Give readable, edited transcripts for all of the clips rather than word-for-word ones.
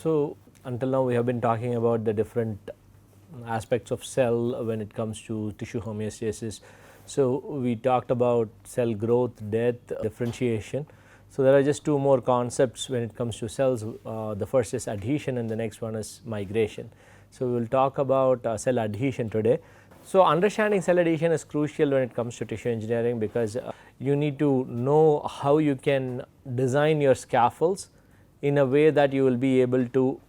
So, until now we have been talking about the different aspects of cell when it comes to tissue homeostasis. So, we talked about cell growth, death, differentiation. So, there are just two more concepts when it comes to cells. The first is adhesion and the next one is migration. So, we will talk about cell adhesion today. So, understanding cell adhesion is crucial when it comes to tissue engineering, because you need to know how you can design your scaffolds in a way that you will be able to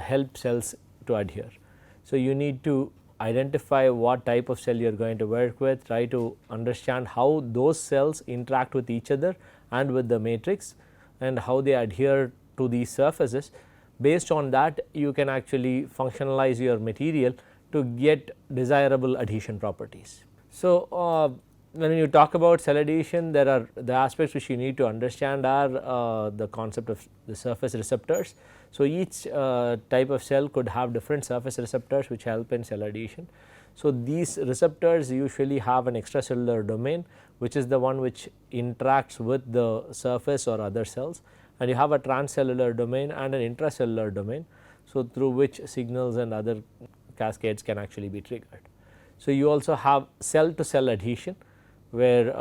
help cells to adhere. So, you need to identify what type of cell you are going to work with, try to understand how those cells interact with each other and with the matrix and how they adhere to these surfaces. Based on that, you can actually functionalize your material to get desirable adhesion properties. So, when you talk about cell adhesion, there are the aspects which you need to understand are the concept of the surface receptors. So, each type of cell could have different surface receptors which help in cell adhesion. So, these receptors usually have an extracellular domain, which is the one which interacts with the surface or other cells, and you have a transcellular domain and an intracellular domain. So, through which signals and other cascades can actually be triggered. So, you also have cell to cell adhesion, where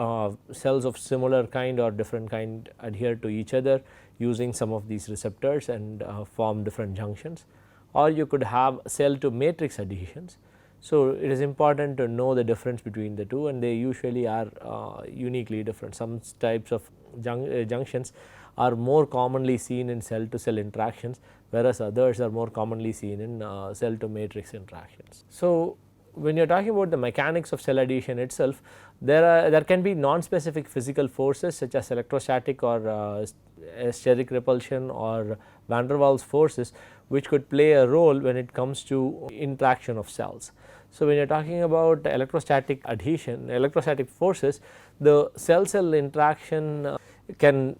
cells of similar kind or different kind adhere to each other using some of these receptors and form different junctions, or you could have cell to matrix adhesions. So, it is important to know the difference between the two, and they usually are uniquely different. Some types of junctions are more commonly seen in cell to cell interactions, whereas others are more commonly seen in cell to matrix interactions. So, when you are talking about the mechanics of cell adhesion itself, there can be non-specific physical forces such as electrostatic or steric repulsion or van der Waals forces, which could play a role when it comes to interaction of cells. So, when you are talking about electrostatic adhesion, electrostatic forces, the cell cell interaction can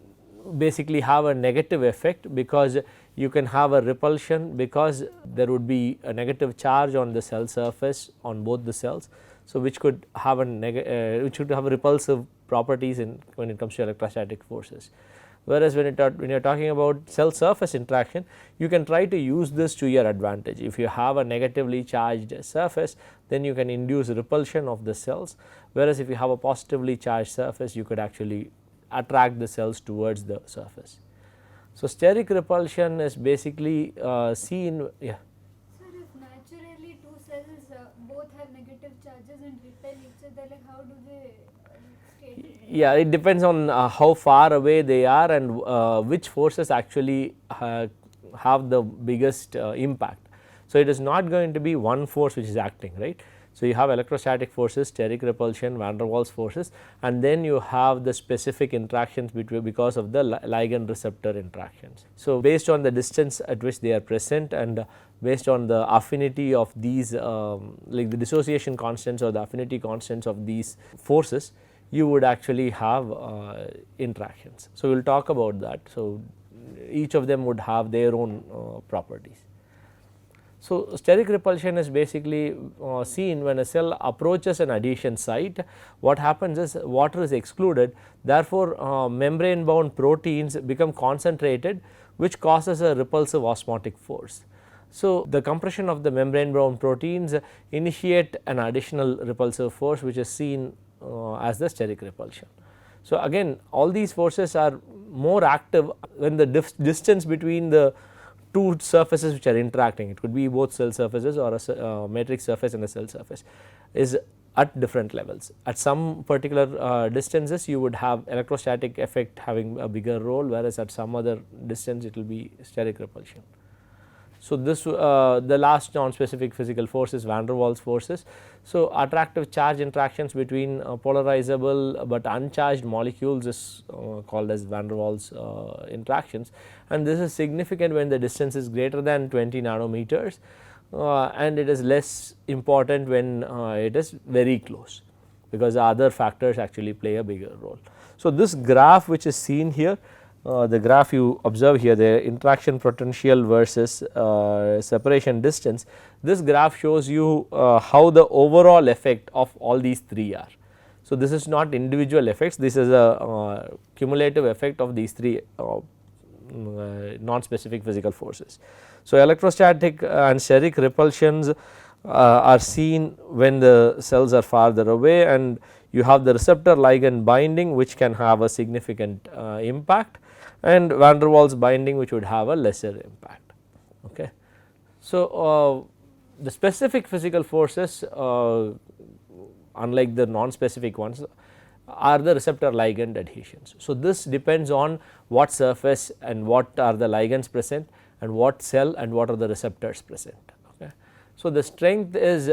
basically have a negative effect, because you can have a repulsion, because there would be a negative charge on the cell surface on both the cells. So, which could have repulsive properties when it comes to electrostatic forces. Whereas, when you are talking about cell surface interaction, you can try to use this to your advantage. If you have a negatively charged surface, then you can induce repulsion of the cells, whereas if you have a positively charged surface, you could actually attract the cells towards the surface. So, steric repulsion is basically seen. Yeah. Sir, if naturally two cells both have negative charges and repel each other, like how do they state? Yeah, it depends on how far away they are and which forces actually have the biggest impact. So, it is not going to be one force which is acting, right. So, you have electrostatic forces, steric repulsion, van der Waals forces, and then you have the specific interactions because of the ligand receptor interactions. So, based on the distance at which they are present and based on the affinity of these like the dissociation constants or the affinity constants of these forces, you would actually have interactions. So, we will talk about that. So, each of them would have their own properties. So, steric repulsion is basically seen when a cell approaches an adhesion site. What happens is water is excluded, therefore, membrane bound proteins become concentrated, which causes a repulsive osmotic force. So, the compression of the membrane bound proteins initiate an additional repulsive force, which is seen as the steric repulsion. So, again all these forces are more active when the distance between the two surfaces which are interacting, it could be both cell surfaces or a matrix surface and a cell surface, is at different levels. At some particular distances you would have electrostatic effect having a bigger role, whereas at some other distance it will be steric repulsion. So, this the last non-specific physical force is van der Waals forces. So, attractive charge interactions between polarizable but uncharged molecules is called as van der Waals interactions, and this is significant when the distance is greater than 20 nanometers and it is less important when it is very close, because other factors actually play a bigger role. So, this graph which is seen here, the graph you observe here, the interaction potential versus separation distance, this graph shows you how the overall effect of all these three are. So, this is not individual effects, this is a cumulative effect of these three non-specific physical forces. So, electrostatic and steric repulsions are seen when the cells are farther away, and you have the receptor ligand binding which can have a significant impact, and van der Waals binding which would have a lesser impact. Okay. So, the specific physical forces unlike the non-specific ones are the receptor ligand adhesions. So, this depends on what surface and what are the ligands present and what cell and what are the receptors present. Okay. So, the strength is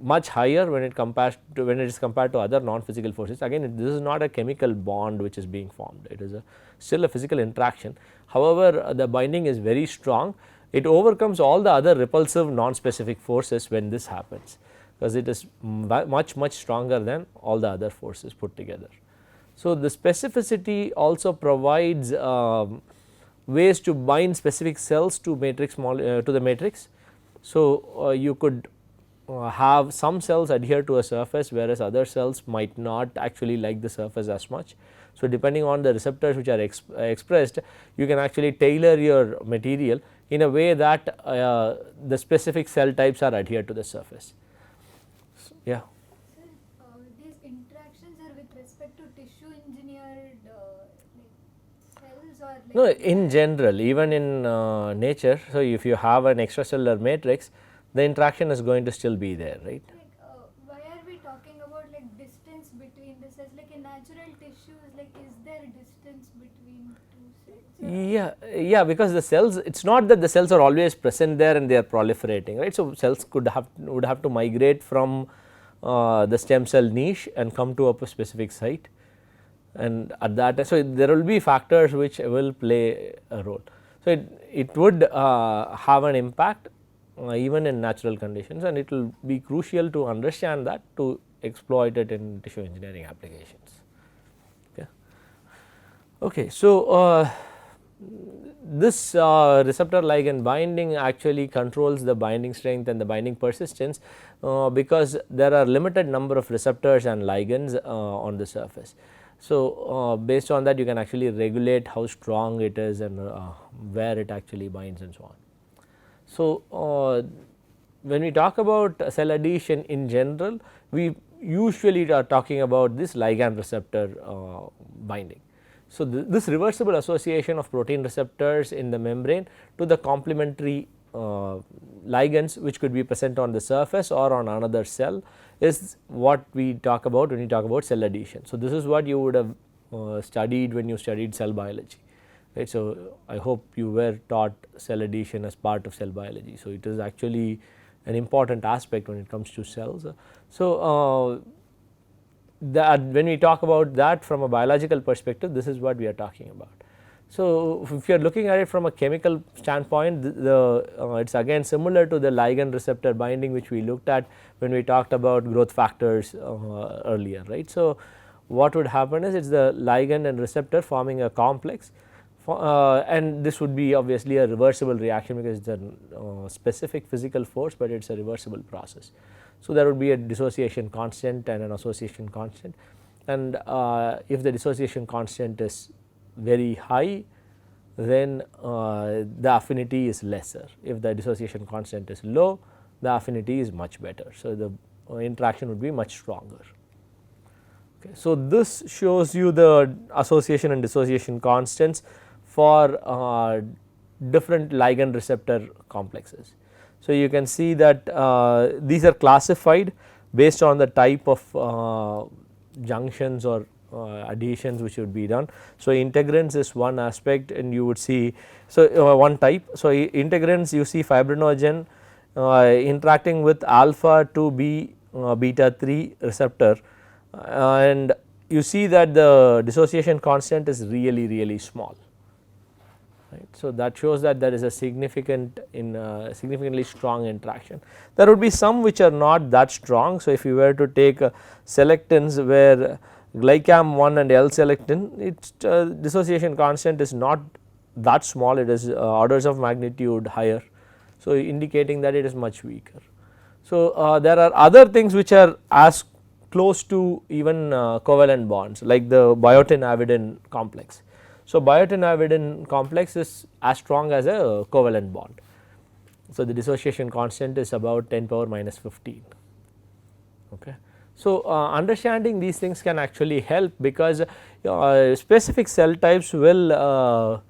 much higher when it is compared to other non-physical forces. Again, this is not a chemical bond which is being formed, it is still a physical interaction. However, the binding is very strong, it overcomes all the other repulsive non-specific forces when this happens, because it is much stronger than all the other forces put together. So, the specificity also provides ways to bind specific cells to matrix to the matrix. So, you could have some cells adhere to a surface, whereas other cells might not actually like the surface as much. So, depending on the receptors which are expressed, you can actually tailor your material in a way that the specific cell types are adhered to the surface. So, yeah. Sir, these interactions are with respect to tissue engineered cells, or like No, in general, even in nature. So, if you have an extracellular matrix, the interaction is going to still be there, right? like why are we talking about like distance between the cells? Like in natural tissues, like is there distance between two cells? Yeah, because the cells, it is not that the cells are always present there and they are proliferating, right. So, cells would have to migrate from the stem cell niche and come to a specific site, and at that, so there will be factors which will play a role. So, it would have an impact even in natural conditions, and it will be crucial to understand that to exploit it in tissue engineering applications. Okay. So, this receptor ligand binding actually controls the binding strength and the binding persistence, because there are limited number of receptors and ligands on the surface. So, based on that you can actually regulate how strong it is and where it actually binds and so on. So, when we talk about cell adhesion in general, we usually are talking about this ligand receptor binding. So, this reversible association of protein receptors in the membrane to the complementary ligands which could be present on the surface or on another cell is what we talk about when we talk about cell adhesion. So, this is what you would have studied when you studied cell biology, right. So, I hope you were taught cell adhesion as part of cell biology. So, it is actually an important aspect when it comes to cells. So, that when we talk about that from a biological perspective, this is what we are talking about. So, if you are looking at it from a chemical standpoint, it is again similar to the ligand receptor binding which we looked at when we talked about growth factors earlier, right. So, what would happen is it is the ligand and receptor forming a complex, and this would be obviously a reversible reaction because it is a specific physical force, but it is a reversible process. So, there would be a dissociation constant and an association constant, and if the dissociation constant is very high, then the affinity is lesser. If the dissociation constant is low, the affinity is much better. So, the interaction would be much stronger. Okay. So, this shows you the association and dissociation constants for different ligand receptor complexes. So, you can see that these are classified based on the type of junctions or adhesions which would be done. So, integrins is one aspect, and you would see, so one type. So, integrins you see fibrinogen interacting with alpha 2b beta 3 receptor, and you see that the dissociation constant is really small. Right. So, that shows that there is a significantly strong interaction. There would be some which are not that strong. So, if you were to take selectins where glycam 1 and L-selectin, its dissociation constant is not that small, it is orders of magnitude higher. So, indicating that it is much weaker. So, there are other things which are as close to even covalent bonds like the biotin avidin complex. So, biotin-avidin complex is as strong as a covalent bond. So, the dissociation constant is about 10 power minus 15. Okay. So, understanding these things can actually help, because specific cell types will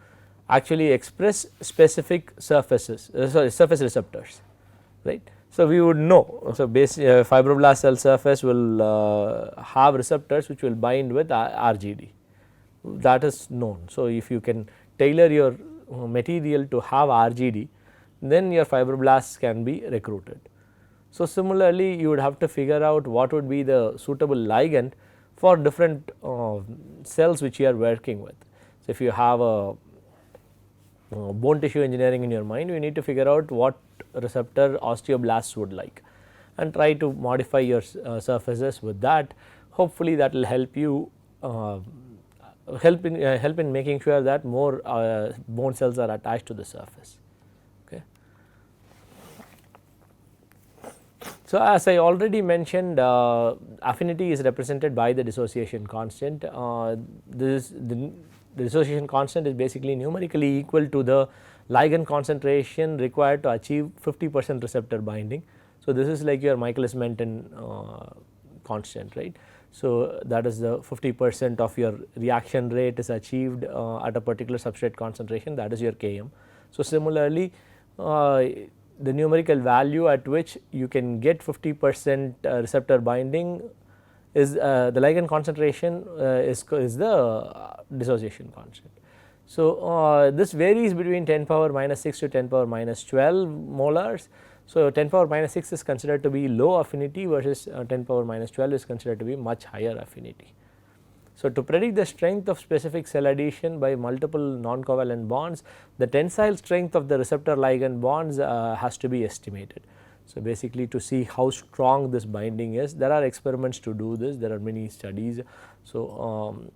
actually express specific surfaces, sorry, surface receptors, right. So, we would know, so fibroblast cell surface will have receptors which will bind with RGD, that is known. So, if you can tailor your material to have RGD, then your fibroblasts can be recruited. So, similarly you would have to figure out what would be the suitable ligand for different cells which you are working with. So, if you have a bone tissue engineering in your mind, you need to figure out what receptor osteoblasts would like and try to modify your surfaces with that. Hopefully, that will help you help in making sure that more bone cells are attached to the surface. Okay. So, as I already mentioned, affinity is represented by the dissociation constant. The dissociation constant is basically numerically equal to the ligand concentration required to achieve 50% receptor binding. So, this is like your Michaelis-Menten constant, right. So, that is the 50% of your reaction rate is achieved at a particular substrate concentration, that is your Km. So, similarly, the numerical value at which you can get 50% receptor binding is the ligand concentration is the dissociation constant. So, this varies between 10 power minus 6 to 10 power minus 12 molars. So, 10 power minus 6 is considered to be low affinity versus 10 power minus 12 is considered to be much higher affinity. So, to predict the strength of specific cell adhesion by multiple non-covalent bonds, the tensile strength of the receptor ligand bonds has to be estimated. So, basically to see how strong this binding is, there are experiments to do this, there are many studies. So,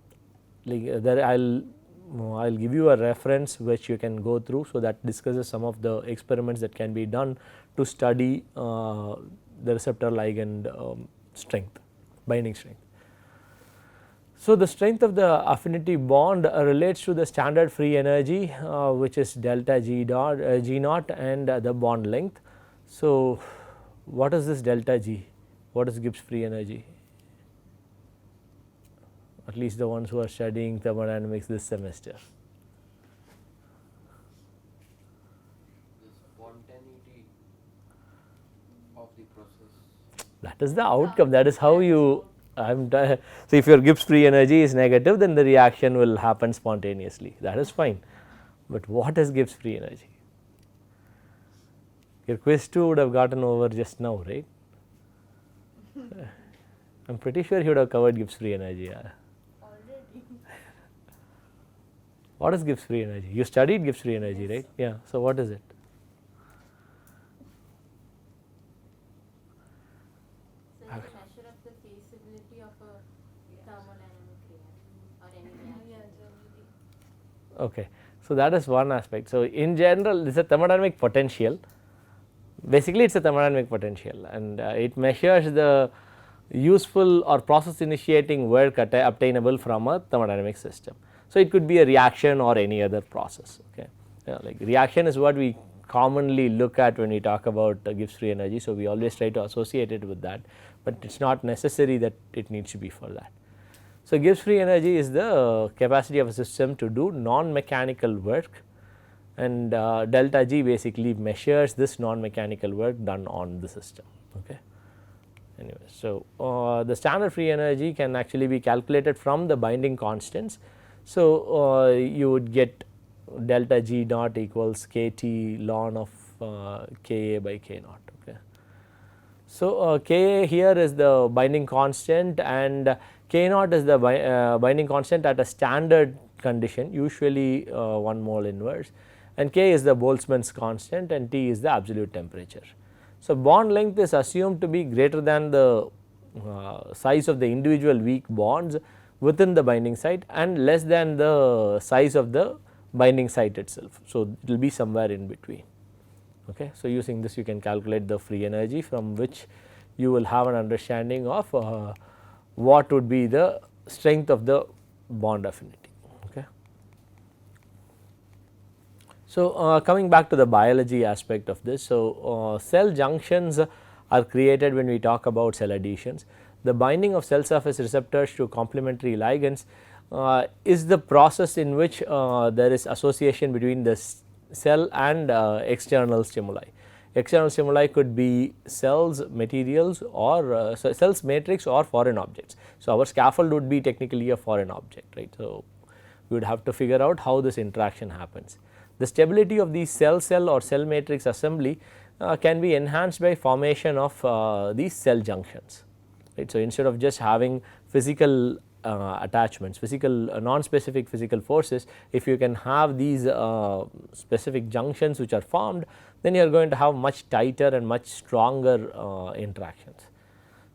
there I will give you a reference which you can go through, so that discusses some of the experiments that can be done to study the receptor ligand strength, binding strength. So, the strength of the affinity bond relates to the standard free energy which is delta G naught and the bond length. So, what is this delta G? What is Gibbs free energy? At least the ones who are studying thermodynamics this semester. The spontaneity of the process. That is the outcome, that is how you so if your Gibbs free energy is negative, then the reaction will happen spontaneously, that is fine. But what is Gibbs free energy? Your quiz 2 would have gotten over just now, right? I am pretty sure he would have covered Gibbs free energy. Already. What is Gibbs free energy? You studied Gibbs free energy, right? Yeah. So, what is it? So, it's a measure of the feasibility of a thermodynamic reaction or any reaction. Okay. So, that is one aspect. So, in general, this is a thermodynamic potential. Basically, it is a thermodynamic potential, and it measures the useful or process initiating work obtainable from a thermodynamic system. So, it could be a reaction or any other process. Okay. Like reaction is what we commonly look at when we talk about Gibbs free energy. So, we always try to associate it with that, but it is not necessary that it needs to be for that. So, Gibbs free energy is the capacity of a system to do non-mechanical work, and delta G basically measures this non-mechanical work done on the system. Okay. Anyway, so the standard free energy can actually be calculated from the binding constants. So, you would get delta G naught equals KT ln of Ka by K naught. Okay. So, Ka here is the binding constant, and K naught is the binding constant at a standard condition, usually 1 mole inverse, and K is the Boltzmann's constant and T is the absolute temperature. So, bond length is assumed to be greater than the size of the individual weak bonds within the binding site and less than the size of the binding site itself. So, it will be somewhere in between. Okay. So, using this you can calculate the free energy, from which you will have an understanding of what would be the strength of the bond affinity. Okay. So, coming back to the biology aspect of this. So, cell junctions are created when we talk about cell adhesions. The binding of cell surface receptors to complementary ligands is the process in which there is association between the cell and external stimuli. External stimuli could be cells, materials, or cells, matrix, or foreign objects. So, our scaffold would be technically a foreign object, right. So, we would have to figure out how this interaction happens. The stability of the cell or cell matrix assembly can be enhanced by formation of these cell junctions, right. So, instead of just having physical attachments, non-specific physical forces, if you can have these specific junctions which are formed, then you are going to have much tighter and much stronger interactions.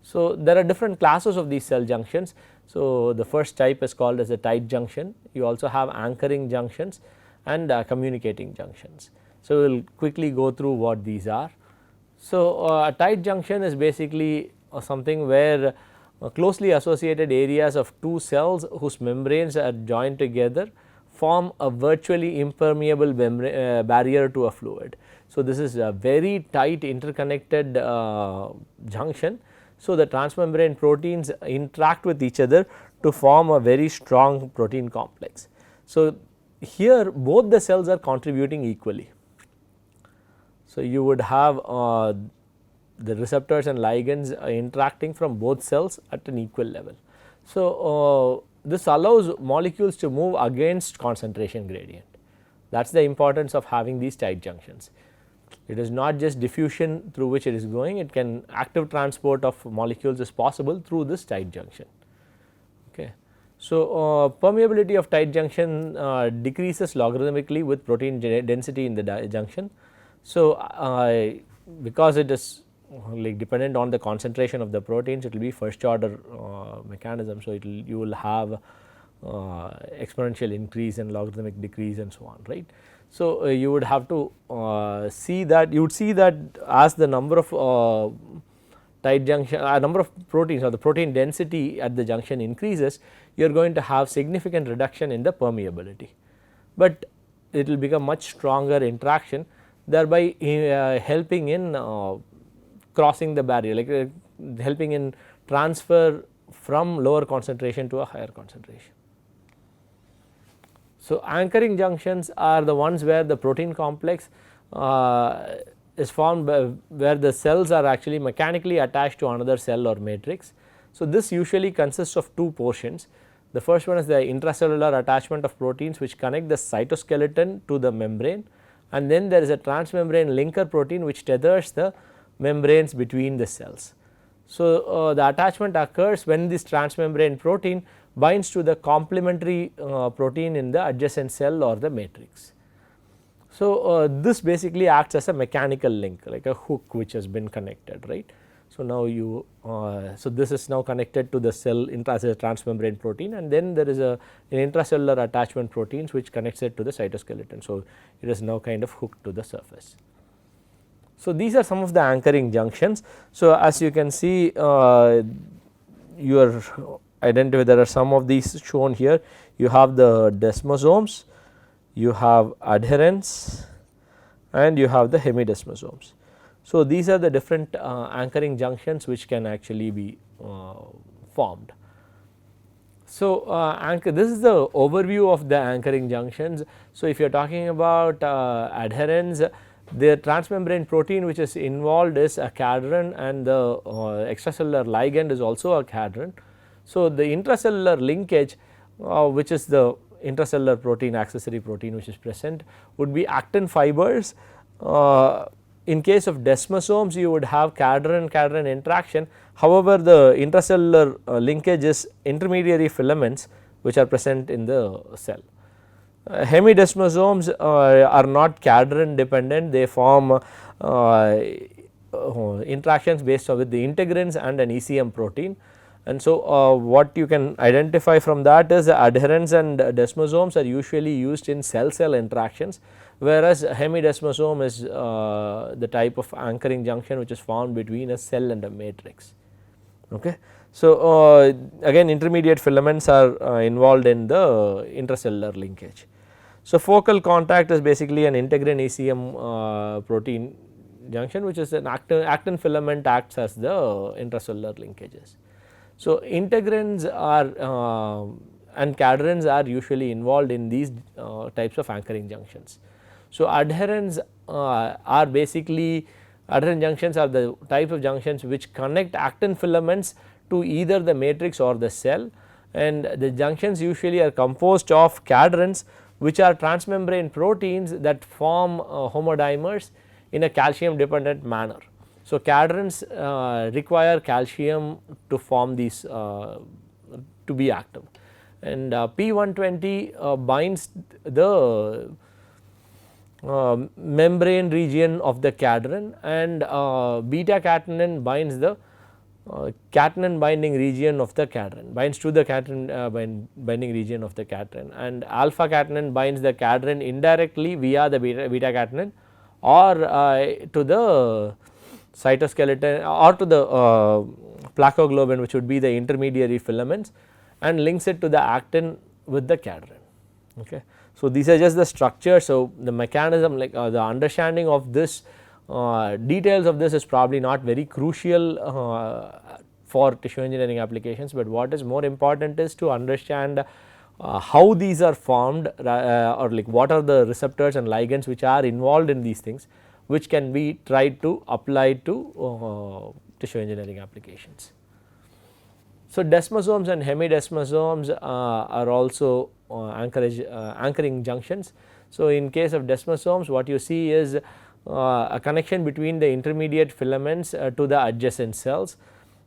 So, there are different classes of these cell junctions. So, the first type is called as a tight junction. You also have anchoring junctions and communicating junctions. So, we will quickly go through what these are. So, a tight junction is basically something where closely associated areas of two cells whose membranes are joined together form a virtually impermeable barrier to a fluid. So, this is a very tight interconnected junction. So, the transmembrane proteins interact with each other to form a very strong protein complex. So, here both the cells are contributing equally. So, you would have the receptors and ligands interacting from both cells at an equal level. So, this allows molecules to move against concentration gradient. That is the importance of having these tight junctions. It is not just diffusion through which it is going, it can active transport of molecules is possible through this tight junction. Okay. So, permeability of tight junction decreases logarithmically with protein density in the junction. So, because it is like dependent on the concentration of the proteins, it will be first order mechanism. So, you will have exponential increase and logarithmic decrease and so on, right. So, you would have to see that, you would see that as the number of tight junction, number of proteins or the protein density at the junction increases, you are going to have significant reduction in the permeability, but it will become much stronger interaction, thereby helping in crossing the barrier, like helping in transfer from lower concentration to a higher concentration. So, anchoring junctions are the ones where the protein complex is formed where the cells are actually mechanically attached to another cell or matrix. So, this usually consists of two portions. The first one is the intracellular attachment of proteins which connect the cytoskeleton to the membrane, and then there is a transmembrane linker protein which tethers the membranes between the cells. So, the attachment occurs when this transmembrane protein binds to the complementary protein in the adjacent cell or the matrix. So, this basically acts as a mechanical link, like a hook which has been connected, right. So, now you so this is now connected to the cell intracellular transmembrane protein, and then there is an intracellular attachment proteins which connects it to the cytoskeleton. So, it is now kind of hooked to the surface. So, these are some of the anchoring junctions. So, as you can see, you are identify, there are some of these shown here. You have the desmosomes, you have adherents, and you have the hemidesmosomes. So, these are the different anchoring junctions which can actually be formed. So, this is the overview of the anchoring junctions. So, if you are talking about adherents, the transmembrane protein which is involved is a cadherin, and the extracellular ligand is also a cadherin. So, the intracellular linkage which is the intracellular protein, accessory protein which is present, would be actin fibers. In case of desmosomes, you would have cadherin interaction. However, the intracellular linkage is intermediary filaments which are present in the cell. Hemidesmosomes are not cadherin dependent, they form interactions based with the integrins and an ECM protein. And so, what you can identify from that is the adherents and desmosomes are usually used in cell-cell interactions, whereas hemidesmosome is the type of anchoring junction which is formed between a cell and a matrix. Okay. So, again intermediate filaments are involved in the intracellular linkage. So, focal contact is basically an integrin ECM protein junction, which is an actin filament acts as the intracellular linkages. So, integrins are and cadherins are usually involved in these types of anchoring junctions. So, adherents are basically adherent junctions are the type of junctions which connect actin filaments to either the matrix or the cell, and the junctions usually are composed of cadherins which are transmembrane proteins that form homodimers in a calcium dependent manner. So, cadherins require calcium to form these to be active, and P120 binds the membrane region of the cadherin, and beta catenin binds the catenin binding region of the cadherin, binds to the catenin binding region of the cadherin, and alpha catenin binds the cadherin indirectly via the beta catenin or to the cytoskeleton or to the placoglobin, which would be the intermediary filaments, and links it to the actin with the cadherin. Okay. So, these are just the structure. So, the mechanism like the understanding of this details of this is probably not very crucial for tissue engineering applications, but what is more important is to understand how these are formed or like what are the receptors and ligands which are involved in these things, which can be tried to apply to tissue engineering applications. So, desmosomes and hemidesmosomes are also anchoring junctions. So, in case of desmosomes, what you see is a connection between the intermediate filaments to the adjacent cells.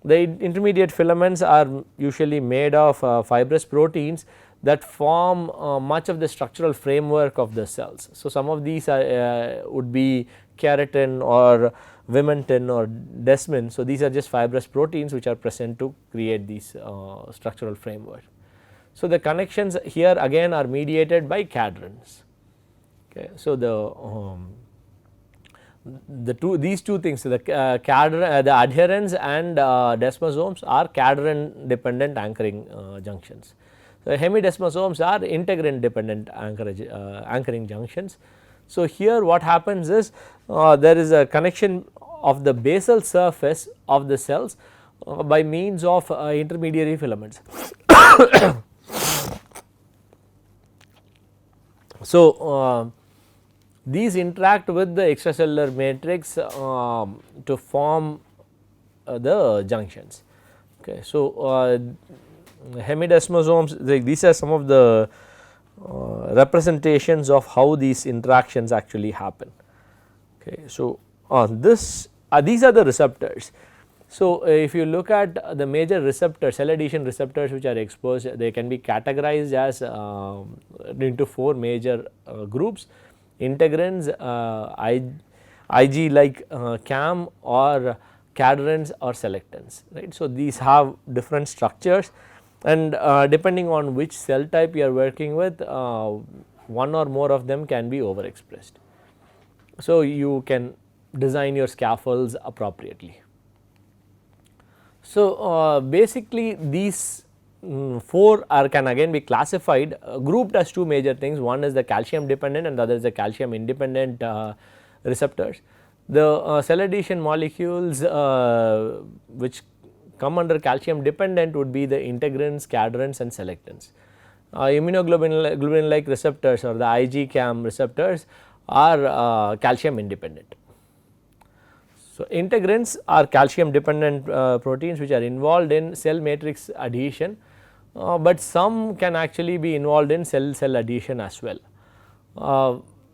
The intermediate filaments are usually made of fibrous proteins that form much of the structural framework of the cells. So, some of these are, would be keratin or vimentin or desmin. So, these are just fibrous proteins which are present to create these structural framework. So, the connections here again are mediated by cadherins. Okay. So, these two things, the adherents and desmosomes are cadherin dependent anchoring junctions. So, hemidesmosomes are integrin dependent anchoring junctions. So, here what happens is there is a connection of the basal surface of the cells by means of intermediary filaments. So, these interact with the extracellular matrix to form the junctions. Okay. So, hemidesmosomes, these are some of the representations of how these interactions actually happen. Okay. So, these are the receptors. So, if you look at the major receptors, cell adhesion receptors which are exposed, they can be categorized as into 4 major groups: integrins, Ig like CAM, or cadherins or selectins, right. So, these have different structures, and depending on which cell type you are working with, one or more of them can be overexpressed. So, you can design your scaffolds appropriately. So, basically these 4 can again be classified grouped as 2 major things. One is the calcium dependent and the other is the calcium independent receptors. The cell adhesion molecules which come under calcium dependent would be the integrins, cadherins and selectins. Immunoglobulin like receptors or the IgCAM receptors are calcium independent. So, integrins are calcium dependent proteins which are involved in cell matrix adhesion, but some can actually be involved in cell adhesion as well.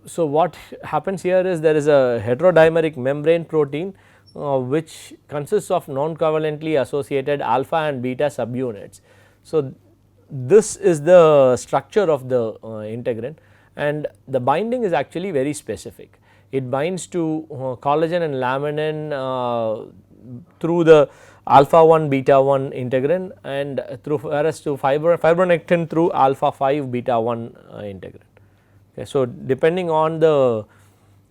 So, what happens here is there is a heterodimeric membrane protein which consists of non-covalently associated alpha and beta subunits. So, this is the structure of the integrin, and the binding is actually very specific. It binds to collagen and laminin through the alpha 1 beta 1 integrin, and through whereas to fibronectin through alpha 5 beta 1 integrin. Okay. So, depending on the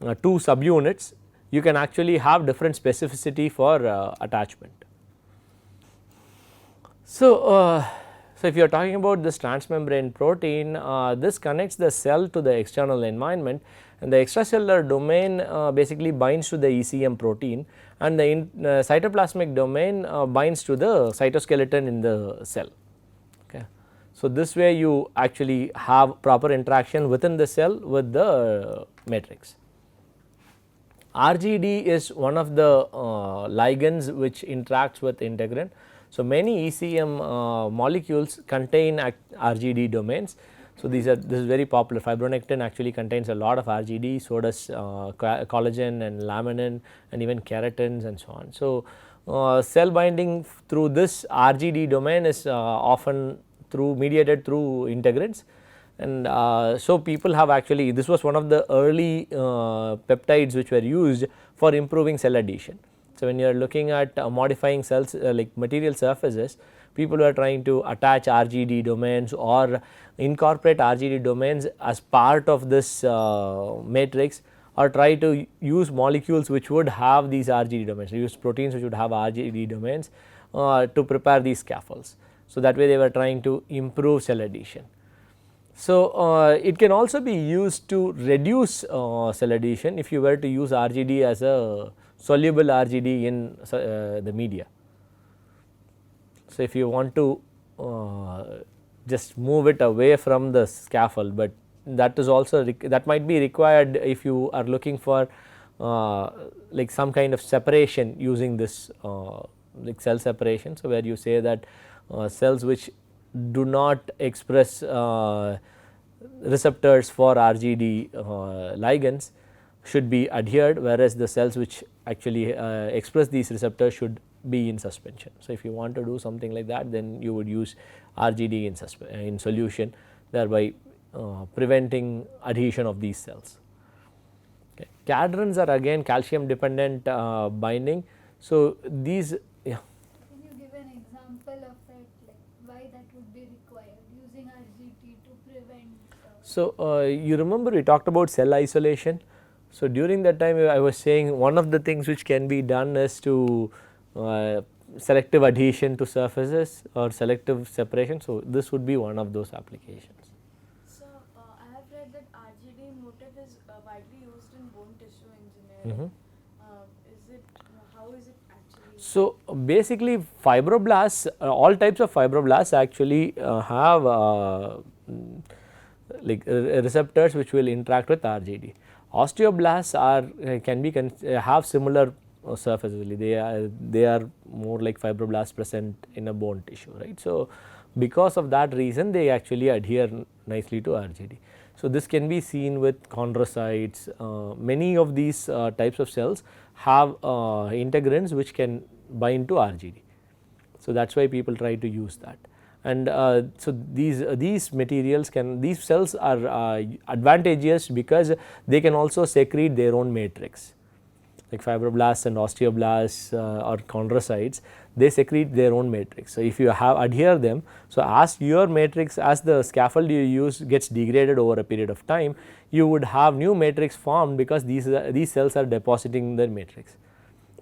2 subunits, you can actually have different specificity for attachment. So, So, if you are talking about this transmembrane protein, this connects the cell to the external environment, and the extracellular domain basically binds to the ECM protein, and the cytoplasmic domain binds to the cytoskeleton in the cell. Okay. So, this way you actually have proper interaction within the cell with the matrix. RGD is one of the ligands which interacts with integrin. So, many ECM molecules contain RGD domains. So, this is very popular. Fibronectin actually contains a lot of RGD, so does collagen and laminin and even keratins and so on. So, cell binding through this RGD domain is often mediated through integrins, and so people have actually, this was one of the early peptides which were used for improving cell adhesion. So, when you are looking at modifying cells like material surfaces, people were trying to attach RGD domains or incorporate RGD domains as part of this matrix, or try to use molecules which would have these RGD domains, use proteins which would have RGD domains to prepare these scaffolds. So, that way they were trying to improve cell adhesion. So, it can also be used to reduce cell adhesion if you were to use RGD as a soluble RGD in the media. So, if you want to just move it away from the scaffold, but that is also that might be required if you are looking for like some kind of separation using this like cell separation. So, where you say that cells which do not express receptors for RGD ligands should be adhered, whereas the cells which actually express these receptors should be in suspension. So, if you want to do something like that, then you would use RGD in solution, thereby preventing adhesion of these cells. Okay. Cadrins are again calcium dependent binding. So, these Can you give an example of that, like why that would be required, using RGT to prevent? So, you remember we talked about cell isolation. So, during that time I was saying one of the things which can be done is to selective adhesion to surfaces or selective separation. So, this would be one of those applications. So, I have read that RGD motif is widely used in bone tissue engineering. How is it actually? So, basically fibroblasts, all types of fibroblasts actually have like receptors which will interact with RGD. Osteoblasts are have similar surfaces, they are more like fibroblasts present in a bone tissue, right. So, because of that reason they actually adhere nicely to RGD. So, this can be seen with chondrocytes. Many of these types of cells have integrins which can bind to RGD. So, that is why people try to use that. And so, these materials these cells are advantageous because they can also secrete their own matrix, like fibroblasts and osteoblasts or chondrocytes, they secrete their own matrix. So, if you adhere them, so as your matrix, as the scaffold you use gets degraded over a period of time, you would have new matrix formed because these cells are depositing their matrix.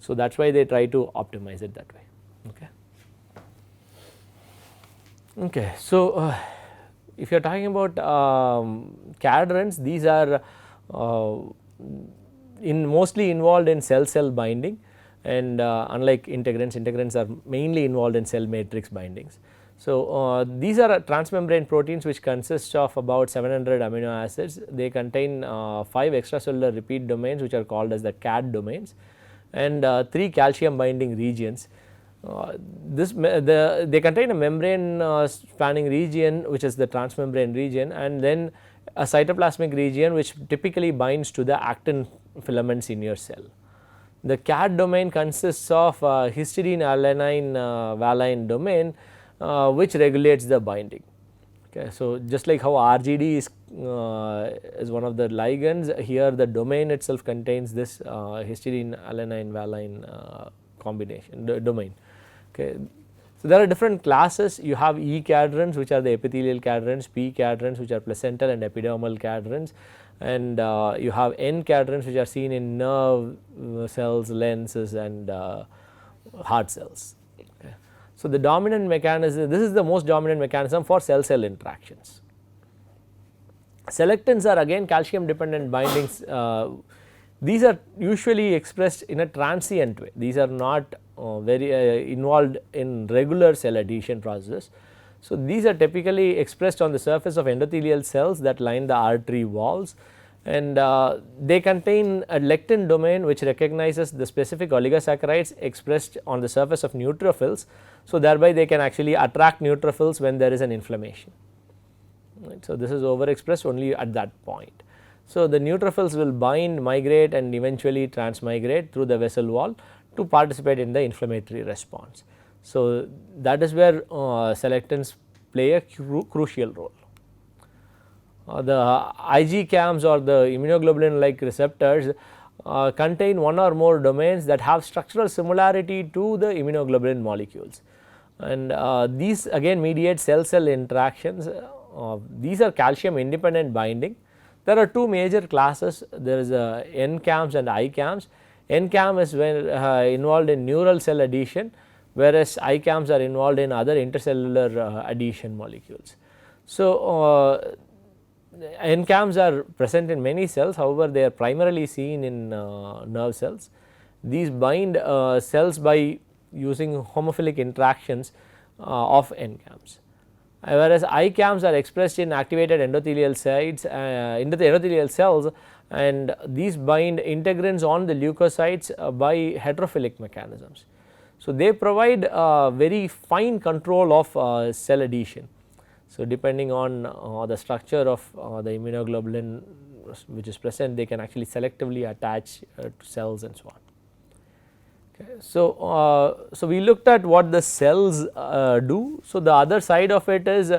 So, that is why they try to optimize it that way. Okay. Okay. So, if you are talking about cadrins, these are mostly involved in cell binding, and unlike integrins are mainly involved in cell matrix bindings. So, these are transmembrane proteins which consist of about 700 amino acids. They contain 5 extracellular repeat domains which are called as the CAD domains, and 3 calcium binding regions. They contain a membrane spanning region which is the transmembrane region, and then a cytoplasmic region which typically binds to the actin filaments in your cell. The CAD domain consists of histidine alanine valine domain which regulates the binding. Okay. So, just like how RGD is one of the ligands, here the domain itself contains this histidine alanine valine combination domain. Okay. So, there are different classes. You have E cadrins which are the epithelial cadrins, P cadrins which are placental and epidermal cadrins, and you have N cadrins which are seen in nerve cells, lenses, and heart cells. Okay. So, the dominant mechanism, this is the most dominant mechanism for cell-cell interactions. Selectins are again calcium dependent bindings. These are usually expressed in a transient way. These are not very involved in regular cell adhesion processes. So, these are typically expressed on the surface of endothelial cells that line the artery walls, and they contain a lectin domain which recognizes the specific oligosaccharides expressed on the surface of neutrophils. So, thereby they can actually attract neutrophils when there is an inflammation. Right. So, this is overexpressed only at that point. So, the neutrophils will bind, migrate and eventually transmigrate through the vessel wall to participate in the inflammatory response. So, that is where selectins play a crucial role. The IgCAMs or the immunoglobulin like receptors contain one or more domains that have structural similarity to the immunoglobulin molecules, and these again mediate cell-cell interactions. These are calcium independent binding. There are two major classes, there is NCAMs and ICAMs. NCAM is when involved in neural cell adhesion, whereas ICAMs are involved in other intercellular adhesion molecules. So, NCAMs are present in many cells, however, they are primarily seen in nerve cells. These bind cells by using homophilic interactions of NCAMs. Whereas ICAMs are expressed in activated endothelial sites into the endothelial cells, and these bind integrins on the leukocytes by heterophilic mechanisms. So, they provide very fine control of cell adhesion. So, depending on the structure of the immunoglobulin which is present, they can actually selectively attach to cells and so on. Okay. So, so we looked at what the cells do. So, the other side of it is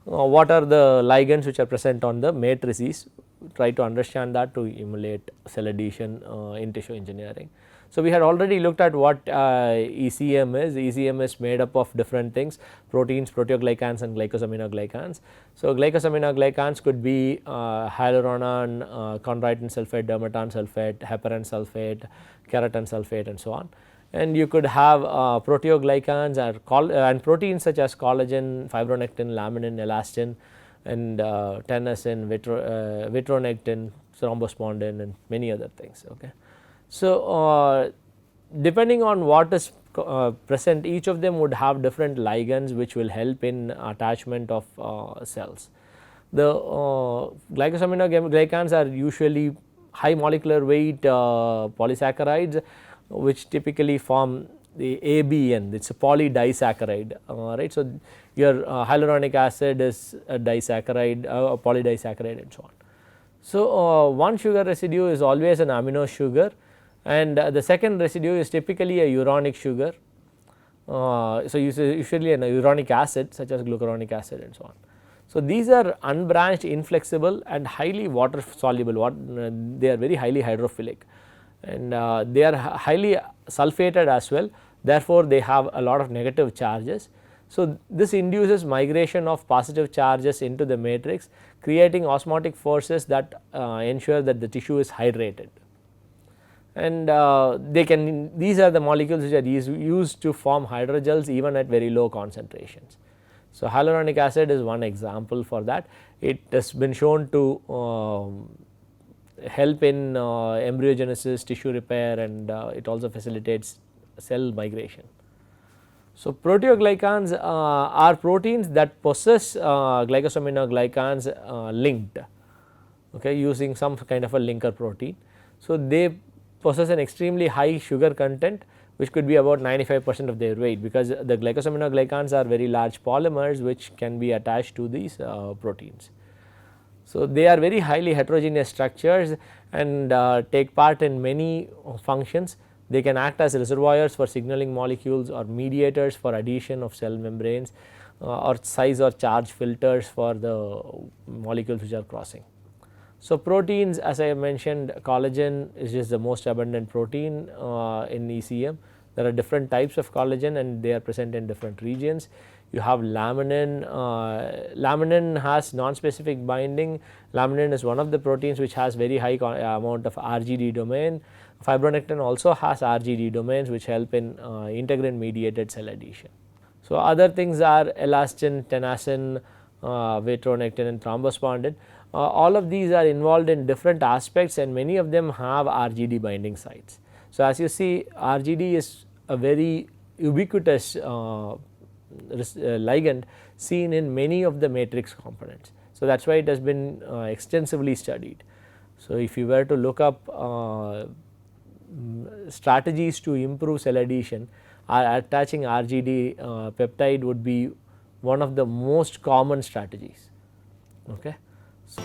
what are the ligands which are present on the matrices, try to understand that to emulate cell adhesion in tissue engineering. So, we had already looked at what ECM is. ECM is made up of different things, proteins, proteoglycans and glycosaminoglycans. So, glycosaminoglycans could be hyaluronan, chondroitin sulfate, dermatan sulfate, heparan sulfate, keratan sulfate and so on. And you could have proteoglycans and proteins such as collagen, fibronectin, laminin, elastin and tenascin, vitronectin, thrombospondin and many other things. Okay. So, depending on what is present, each of them would have different ligands which will help in attachment of cells. The glycosaminoglycans are usually high molecular weight polysaccharides which typically form the ABN, it is a polydisaccharide, right. So, your hyaluronic acid is a disaccharide, a polydisaccharide and so on. So, one sugar residue is always an amino sugar, and the second residue is typically a uronic sugar. So, usually an uronic acid such as glucuronic acid and so on. So, these are unbranched, inflexible and highly water soluble, they are very highly hydrophilic, and they are highly sulfated as well, therefore, they have a lot of negative charges. So, this induces migration of positive charges into the matrix, creating osmotic forces that ensure that the tissue is hydrated, and these are the molecules which are used to form hydrogels even at very low concentrations. So, hyaluronic acid is one example for that. It has been shown to help in embryogenesis, tissue repair, and it also facilitates cell migration. So, proteoglycans are proteins that possess glycosaminoglycans linked, okay, using some kind of a linker protein. So, they possess an extremely high sugar content which could be about 95% of their weight, because the glycosaminoglycans are very large polymers which can be attached to these proteins. So, they are very highly heterogeneous structures and take part in many functions. They can act as reservoirs for signaling molecules or mediators for adhesion of cell membranes or size or charge filters for the molecules which are crossing. So, proteins, as I mentioned, collagen is just the most abundant protein in ECM. There are different types of collagen and they are present in different regions. You have laminin. Laminin has non-specific binding. Laminin is one of the proteins which has very high amount of RGD domain. Fibronectin also has RGD domains which help in integrin mediated cell adhesion. So, other things are elastin, tenacin, vitronectin and thrombospondin. All of these are involved in different aspects and many of them have RGD binding sites. So, as you see RGD is a very ubiquitous ligand seen in many of the matrix components. So, that is why it has been extensively studied. So, if you were to look up strategies to improve cell adhesion, attaching RGD peptide would be one of the most common strategies. Okay. So